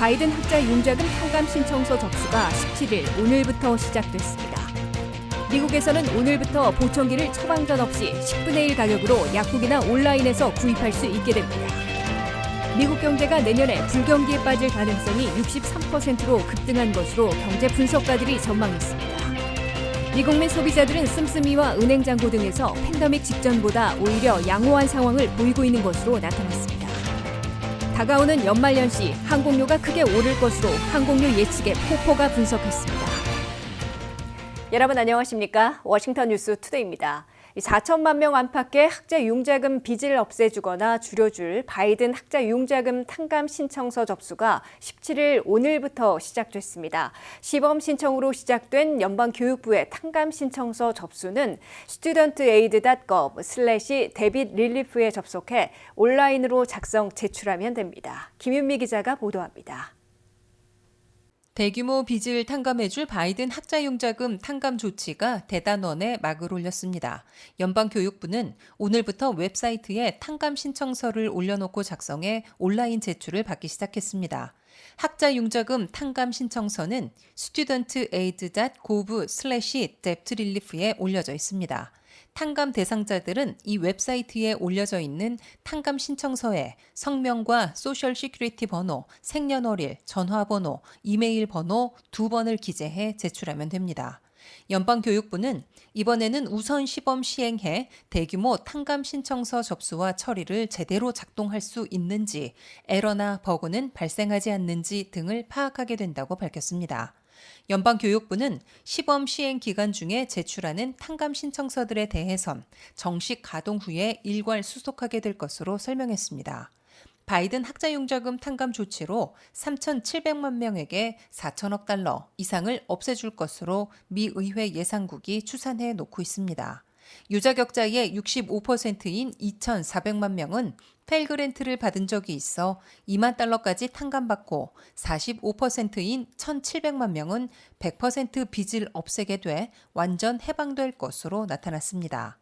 바이든 학자 융자금 탕감 신청서 접수가 17일 오늘부터 시작됐습니다. 미국에서는 오늘부터 보청기를 처방전 없이 10분의 1 가격으로 약국이나 온라인에서 구입할 수 있게 됩니다. 미국 경제가 내년에 불경기에 빠질 가능성이 63%로 급등한 것으로 경제 분석가들이 전망했습니다. 미국민 소비자들은 씀씀이와 은행잔고 등에서 팬데믹 직전보다 오히려 양호한 상황을 보이고 있는 것으로 나타났습니다. 다가오는 연말연시 항공료가 크게 오를 것으로 항공료 예측의 포포가 분석했습니다. 여러분 안녕하십니까? 워싱턴 뉴스 투데이입니다. 4천만 명 안팎의 학자 융자금 빚을 없애주거나 줄여줄 바이든 학자 융자금 탕감 신청서 접수가 17일 오늘부터 시작됐습니다. 시범 신청으로 시작된 연방교육부의 탕감 신청서 접수는 studentaid.gov/debitrelief에 접속해 온라인으로 작성 제출하면 됩니다. 김윤미 기자가 보도합니다. 대규모 빚을 탕감해줄 바이든 학자융자금 탕감 조치가 대단원에 막을 올렸습니다. 연방교육부는 오늘부터 웹사이트에 탕감 신청서를 올려놓고 작성해 온라인 제출을 받기 시작했습니다. 학자융자금 탕감 신청서는 studentaid.gov/debtrelief에 올려져 있습니다. 탕감 대상자들은 이 웹사이트에 올려져 있는 탕감 신청서에 성명과 소셜 시큐리티 번호, 생년월일, 전화번호, 이메일 번호 2번을 기재해 제출하면 됩니다. 연방교육부는 이번에는 우선 시범 시행해 대규모 탕감 신청서 접수와 처리를 제대로 작동할 수 있는지, 에러나 버그는 발생하지 않는지 등을 파악하게 된다고 밝혔습니다. 연방교육부는 시범 시행 기간 중에 제출하는 탕감 신청서들에 대해선 정식 가동 후에 일괄 수속하게 될 것으로 설명했습니다. 바이든 학자융자금 탕감 조치로 3,700만 명에게 4천억 달러 이상을 없애줄 것으로 미 의회 예상국이 추산해 놓고 있습니다. 유자격자의 65%인 2,400만 명은 펠그랜트를 받은 적이 있어 2만 달러까지 탕감받고 45%인 1,700만 명은 100% 빚을 없애게 돼 완전 해방될 것으로 나타났습니다.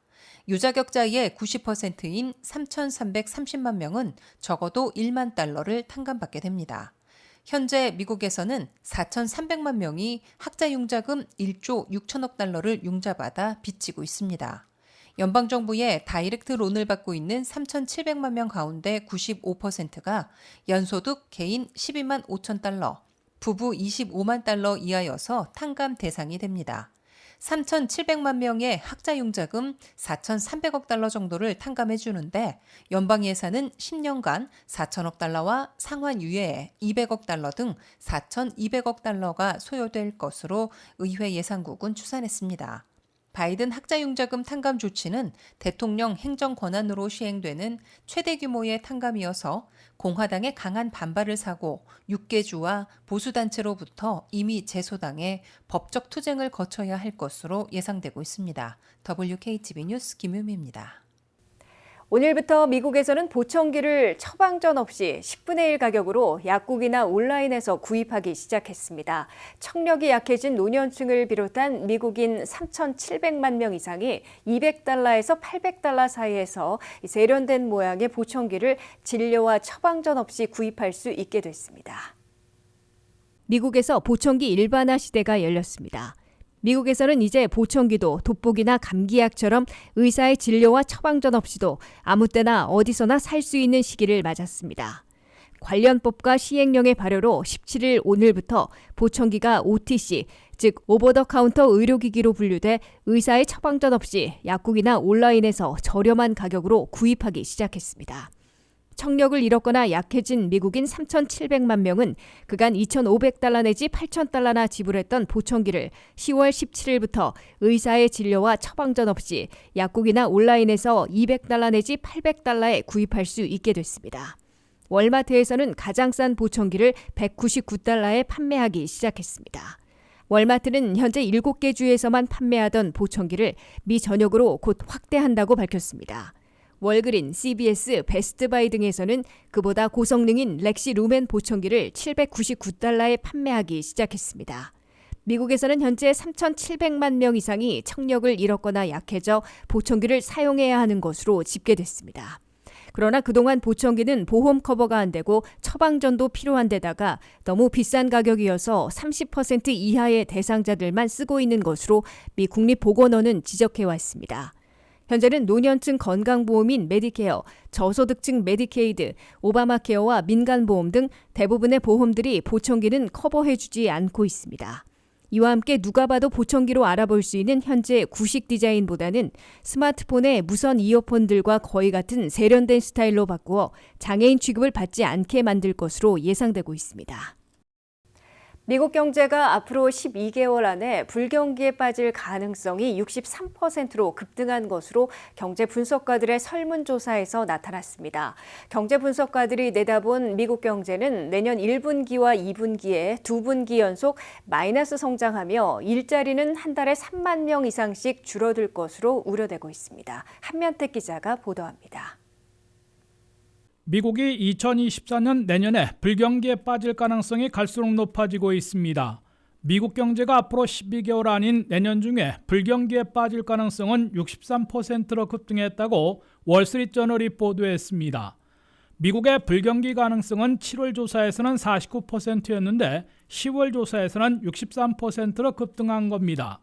유자격자의 90%인 3,330만 명은 적어도 1만 달러를 탕감받게 됩니다. 현재 미국에서는 4,300만 명이 학자융자금 1조 6천억 달러를 융자받아 빚지고 있습니다. 연방정부의 다이렉트 론을 받고 있는 3,700만 명 가운데 95%가 연소득 개인 12만 5천 달러, 부부 25만 달러 이하여서 탕감 대상이 됩니다. 3,700만 명의 학자융자금 4,300억 달러 정도를 탕감해 주는데 연방 예산은 10년간 4천억 달러와 상환 유예에 200억 달러 등 4,200억 달러가 소요될 것으로 의회 예산국은 추산했습니다. 바이든 학자융자금 탕감 조치는 대통령 행정 권한으로 시행되는 최대 규모의 탕감이어서 공화당의 강한 반발을 사고 6개주와 보수단체로부터 이미 제소당해 법적 투쟁을 거쳐야 할 것으로 예상되고 있습니다. WKTV 뉴스 김유미입니다. 오늘부터 미국에서는 보청기를 처방전 없이 10분의 1 가격으로 약국이나 온라인에서 구입하기 시작했습니다. 청력이 약해진 노년층을 비롯한 미국인 3,700만 명 이상이 200달러에서 800달러 사이에서 세련된 모양의 보청기를 진료와 처방전 없이 구입할 수 있게 됐습니다. 미국에서 보청기 일반화 시대가 열렸습니다. 미국에서는 이제 보청기도 돋보기나 감기약처럼 의사의 진료와 처방전 없이도 아무 때나 어디서나 살 수 있는 시기를 맞았습니다. 관련 법과 시행령의 발효로 17일 오늘부터 보청기가 OTC, 즉 오버더카운터 의료기기로 분류돼 의사의 처방전 없이 약국이나 온라인에서 저렴한 가격으로 구입하기 시작했습니다. 청력을 잃었거나 약해진 미국인 3,700만 명은 그간 2,500달러 내지 8,000달러나 지불했던 보청기를 10월 17일부터 의사의 진료와 처방전 없이 약국이나 온라인에서 200달러 내지 800달러에 구입할 수 있게 됐습니다. 월마트에서는 가장 싼 보청기를 199달러에 판매하기 시작했습니다. 월마트는 현재 7개 주에서만 판매하던 보청기를 미 전역으로 곧 확대한다고 밝혔습니다. 월그린, CBS, 베스트바이 등에서는 그보다 고성능인 렉시 루멘 보청기를 799달러에 판매하기 시작했습니다. 미국에서는 현재 3,700만 명 이상이 청력을 잃었거나 약해져 보청기를 사용해야 하는 것으로 집계됐습니다. 그러나 그동안 보청기는 보험 커버가 안 되고 처방전도 필요한 데다가 너무 비싼 가격이어서 30% 이하의 대상자들만 쓰고 있는 것으로 미 국립보건원은 지적해왔습니다. 현재는 노년층 건강보험인 메디케어, 저소득층 메디케이드, 오바마케어와 민간보험 등 대부분의 보험들이 보청기는 커버해주지 않고 있습니다. 이와 함께 누가 봐도 보청기로 알아볼 수 있는 현재 구식 디자인보다는 스마트폰의 무선 이어폰들과 거의 같은 세련된 스타일로 바꾸어 장애인 취급을 받지 않게 만들 것으로 예상되고 있습니다. 미국 경제가 앞으로 12개월 안에 불경기에 빠질 가능성이 63%로 급등한 것으로 경제 분석가들의 설문조사에서 나타났습니다. 경제 분석가들이 내다본 미국 경제는 내년 1분기와 2분기에 2분기 연속 마이너스 성장하며 일자리는 한 달에 3만 명 이상씩 줄어들 것으로 우려되고 있습니다. 한면택 기자가 보도합니다. 미국이 2024년 내년에 불경기에 빠질 가능성이 갈수록 높아지고 있습니다. 미국 경제가 앞으로 12개월 아닌 내년 중에 불경기에 빠질 가능성은 63%로 급등했다고 월스트리트저널이 보도했습니다. 미국의 불경기 가능성은 7월 조사에서는 49%였는데 10월 조사에서는 63%로 급등한 겁니다.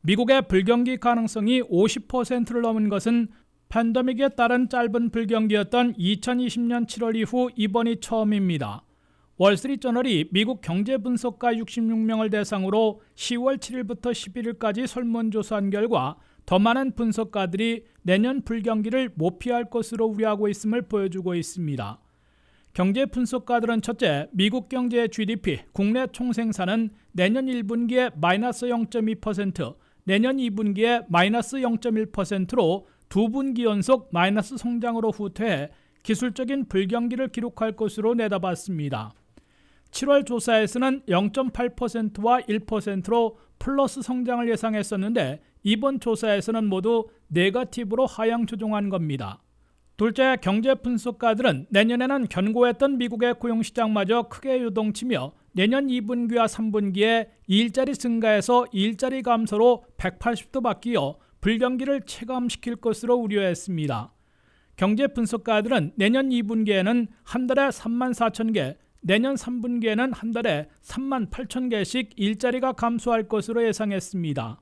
미국의 불경기 가능성이 50%를 넘은 것은 팬데믹에 따른 짧은 불경기였던 2020년 7월 이후 이번이 처음입니다. 월스트리트저널이 미국 경제분석가 66명을 대상으로 10월 7일부터 11일까지 설문조사한 결과 더 많은 분석가들이 내년 불경기를 못 피할 것으로 우려하고 있음을 보여주고 있습니다. 경제분석가들은 첫째, 미국 경제의 GDP, 국내 총생산은 내년 1분기에 마이너스 0.2%, 내년 2분기에 마이너스 0.1%로 2분기 연속 마이너스 성장으로 후퇴해 기술적인 불경기를 기록할 것으로 내다봤습니다. 7월 조사에서는 0.8%와 1%로 플러스 성장을 예상했었는데 이번 조사에서는 모두 네거티브로 하향 조정한 겁니다. 둘째, 경제 분석가들은 내년에는 견고했던 미국의 고용시장마저 크게 요동치며 내년 2분기와 3분기에 일자리 증가에서 일자리 감소로 180도 바뀌어 불경기를 체감시킬 것으로 우려했습니다. 경제 분석가들은 내년 2분기에는 한 달에 3만 4천 개, 내년 3분기에는 한 달에 3만 8천 개씩 일자리가 감소할 것으로 예상했습니다.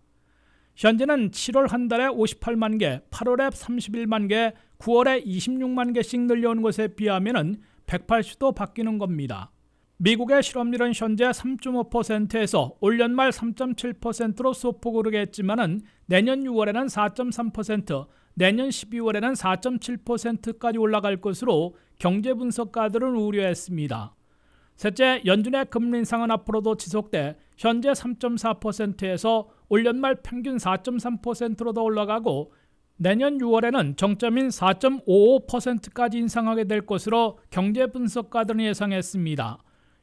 현재는 7월 한 달에 58만 개, 8월에 31만 개, 9월에 26만 개씩 늘려온 것에 비하면 180도 바뀌는 겁니다. 미국의 실업률은 현재 3.5%에서 올 연말 3.7%로 소폭 오르겠지만 내년 6월에는 4.3%, 내년 12월에는 4.7%까지 올라갈 것으로 경제 분석가들은 우려했습니다. 셋째, 연준의 금리 인상은 앞으로도 지속돼 현재 3.4%에서 올 연말 평균 4.3%로 더 올라가고 내년 6월에는 정점인 4.55%까지 인상하게 될 것으로 경제 분석가들은 예상했습니다.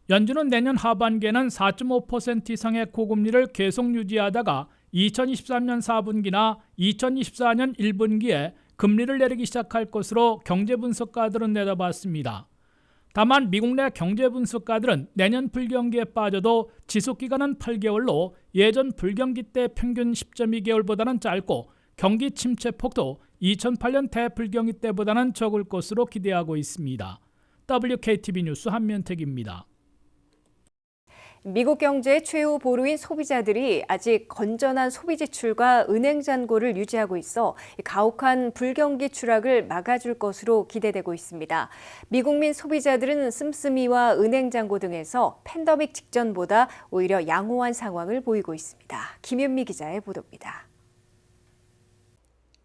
연준은 내년 하반기에는 4.5% 이상의 고금리를 계속 유지하다가 2023년 4분기나 2024년 1분기에 금리를 내리기 시작할 것으로 경제 분석가들은 내다봤습니다. 다만 미국 내 경제 분석가들은 내년 불경기에 빠져도 지속기간은 8개월로 예전 불경기 때 평균 10.2개월보다는 짧고 경기 침체 폭도 2008년 대불경기 때보다는 적을 것으로 기대하고 있습니다. WKTV 뉴스 한면택입니다. 미국 경제의 최후 보루인 소비자들이 아직 건전한 소비 지출과 은행 잔고를 유지하고 있어 가혹한 불경기 추락을 막아줄 것으로 기대되고 있습니다. 미국민 소비자들은 씀씀이와 은행 잔고 등에서 팬데믹 직전보다 오히려 양호한 상황을 보이고 있습니다. 김윤미 기자의 보도입니다.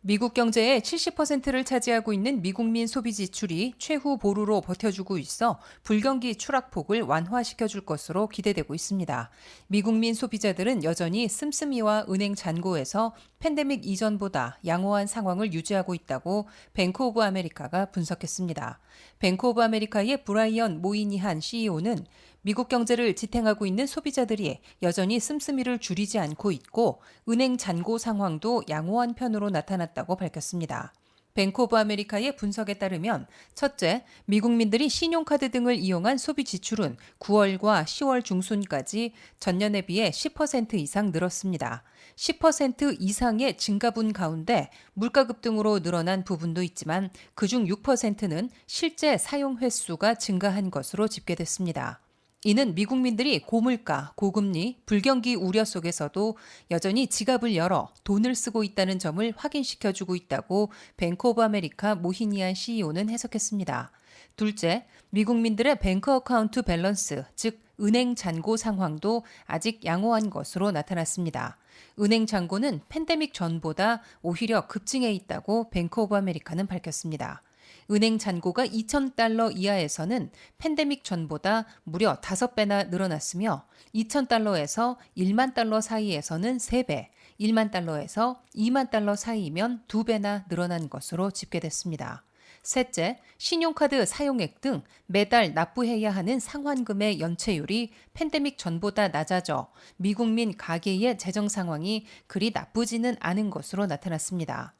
미국 경제의 70%를 차지하고 있는 미국민 소비 지출이 최후 보루로 버텨주고 있어 불경기 추락폭을 완화시켜줄 것으로 기대되고 있습니다. 미국민 소비자들은 여전히 씀씀이와 은행 잔고에서 팬데믹 이전보다 양호한 상황을 유지하고 있다고 뱅크 오브 아메리카가 분석했습니다. 뱅크 오브 아메리카의 브라이언 모이니한 CEO는 미국 경제를 지탱하고 있는 소비자들이 여전히 씀씀이를 줄이지 않고 있고 은행 잔고 상황도 양호한 편으로 나타났다고 밝혔습니다. 뱅크 오브 아메리카의 분석에 따르면 첫째, 미국민들이 신용카드 등을 이용한 소비 지출은 9월과 10월 중순까지 전년에 비해 10% 이상 늘었습니다. 10% 이상의 증가분 가운데 물가 급등으로 늘어난 부분도 있지만 그중 6%는 실제 사용 횟수가 증가한 것으로 집계됐습니다. 이는 미국민들이 고물가, 고금리, 불경기 우려 속에서도 여전히 지갑을 열어 돈을 쓰고 있다는 점을 확인시켜주고 있다고 뱅크 오브 아메리카 모히니안 CEO는 해석했습니다. 둘째, 미국민들의 뱅크 어카운트 밸런스, 즉 은행 잔고 상황도 아직 양호한 것으로 나타났습니다. 은행 잔고는 팬데믹 전보다 오히려 급증해 있다고 뱅크 오브 아메리카는 밝혔습니다. 은행 잔고가 $2,000 이하에서는 팬데믹 전보다 무려 5배나 늘어났으며 $2,000에서 $1만 달러 사이에서는 3배, $1만 달러에서 $2만 달러 사이이면 2배나 늘어난 것으로 집계됐습니다. 셋째, 신용카드 사용액 등 매달 납부해야 하는 상환금의 연체율이 팬데믹 전보다 낮아져 미국민 가계의 재정 상황이 그리 나쁘지는 않은 것으로 나타났습니다.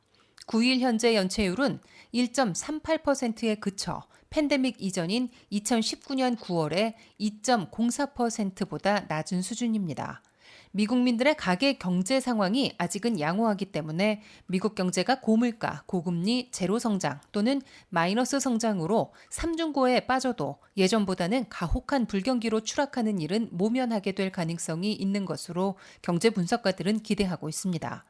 9일 현재 연체율은 1.38%에 그쳐 팬데믹 이전인 2019년 9월에 2.04%보다 낮은 수준입니다. 미국민들의 가계 경제 상황이 아직은 양호하기 때문에 미국 경제가 고물가, 고금리, 제로 성장 또는 마이너스 성장으로 삼중고에 빠져도 예전보다는 가혹한 불경기로 추락하는 일은 모면하게 될 가능성이 있는 것으로 경제 분석가들은 기대하고 있습니다.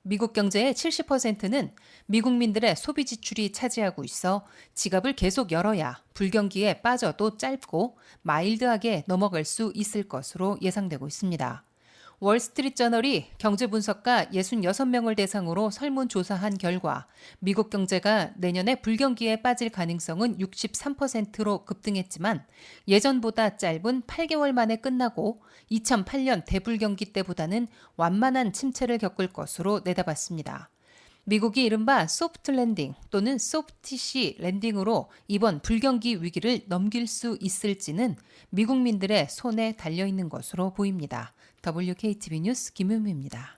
미국 경제의 70%는 미국민들의 소비 지출이 차지하고 있어 지갑을 계속 열어야 불경기에 빠져도 짧고 마일드하게 넘어갈 수 있을 것으로 예상되고 있습니다. 월스트리트저널이 경제분석가 66명을 대상으로 설문조사한 결과 미국 경제가 내년에 불경기에 빠질 가능성은 63%로 급등했지만 예전보다 짧은 8개월 만에 끝나고 2008년 대불경기 때보다는 완만한 침체를 겪을 것으로 내다봤습니다. 미국이 이른바 소프트 랜딩 또는 소프티시 랜딩으로 이번 불경기 위기를 넘길 수 있을지는 미국민들의 손에 달려있는 것으로 보입니다. WKTV 뉴스 김은미입니다.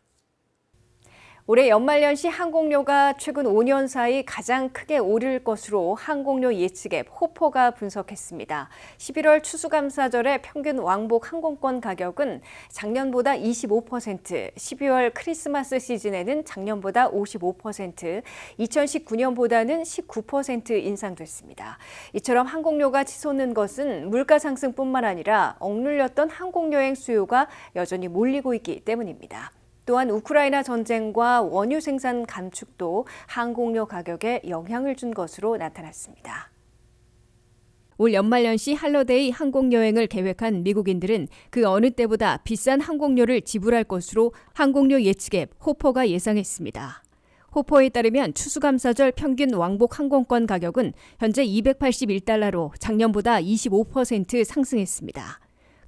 올해 연말연시 항공료가 최근 5년 사이 가장 크게 오를 것으로 항공료 예측 앱 호퍼가 분석했습니다. 11월 추수감사절의 평균 왕복 항공권 가격은 작년보다 25%, 12월 크리스마스 시즌에는 작년보다 55%, 2019년보다는 19% 인상됐습니다. 이처럼 항공료가 치솟는 것은 물가 상승뿐만 아니라 억눌렸던 항공여행 수요가 여전히 몰리고 있기 때문입니다. 또한 우크라이나 전쟁과 원유 생산 감축도 항공료 가격에 영향을 준 것으로 나타났습니다. 올 연말연시 할러데이 항공여행을 계획한 미국인들은 그 어느 때보다 비싼 항공료를 지불할 것으로 항공료 예측 앱 호퍼가 예상했습니다. 호퍼에 따르면 추수감사절 평균 왕복 항공권 가격은 현재 $281로 작년보다 25% 상승했습니다.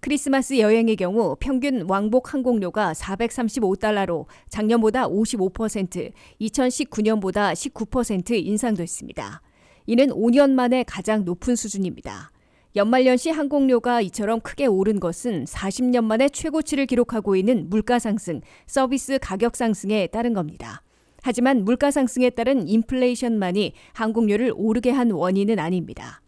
크리스마스 여행의 경우 평균 왕복 항공료가 $435로 작년보다 55%, 2019년보다 19% 인상됐습니다. 이는 5년 만에 가장 높은 수준입니다. 연말연시 항공료가 이처럼 크게 오른 것은 40년 만에 최고치를 기록하고 있는 물가 상승, 서비스 가격 상승에 따른 겁니다. 하지만 물가 상승에 따른 인플레이션만이 항공료를 오르게 한 원인은 아닙니다.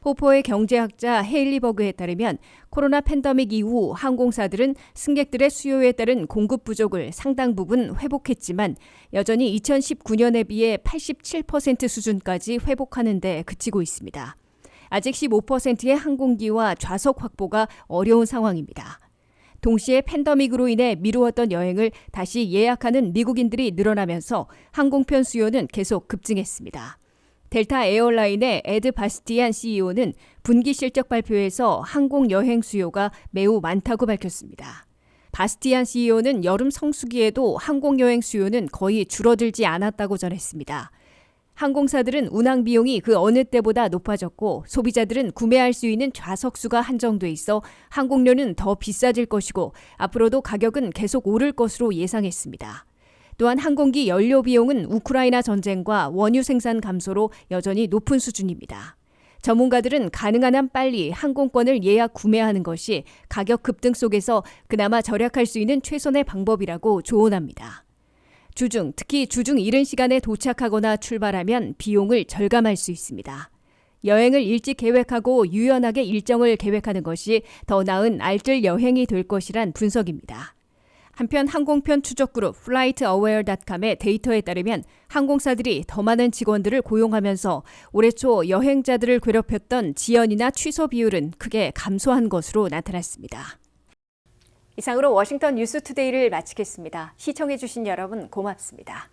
호퍼의 경제학자 헤일리 버그에 따르면 코로나 팬데믹 이후 항공사들은 승객들의 수요에 따른 공급 부족을 상당 부분 회복했지만 여전히 2019년에 비해 87% 수준까지 회복하는 데 그치고 있습니다. 아직 15%의 항공기와 좌석 확보가 어려운 상황입니다. 동시에 팬데믹으로 인해 미루었던 여행을 다시 예약하는 미국인들이 늘어나면서 항공편 수요는 계속 급증했습니다. 델타 에어라인의 에드 바스티안 CEO는 분기 실적 발표에서 항공 여행 수요가 매우 많다고 밝혔습니다. 바스티안 CEO는 여름 성수기에도 항공 여행 수요는 거의 줄어들지 않았다고 전했습니다. 항공사들은 운항 비용이 그 어느 때보다 높아졌고 소비자들은 구매할 수 있는 좌석수가 한정돼 있어 항공료는 더 비싸질 것이고 앞으로도 가격은 계속 오를 것으로 예상했습니다. 또한 항공기 연료 비용은 우크라이나 전쟁과 원유 생산 감소로 여전히 높은 수준입니다. 전문가들은 가능한 한 빨리 항공권을 예약 구매하는 것이 가격 급등 속에서 그나마 절약할 수 있는 최선의 방법이라고 조언합니다. 주중, 특히 주중 이른 시간에 도착하거나 출발하면 비용을 절감할 수 있습니다. 여행을 일찍 계획하고 유연하게 일정을 계획하는 것이 더 나은 알뜰 여행이 될 것이란 분석입니다. 한편 항공편 추적그룹 FlightAware.com의 데이터에 따르면 항공사들이 더 많은 직원들을 고용하면서 올해 초 여행자들을 괴롭혔던 지연이나 취소 비율은 크게 감소한 것으로 나타났습니다. 이상으로 워싱턴 뉴스투데이를 마치겠습니다. 시청해주신 여러분 고맙습니다.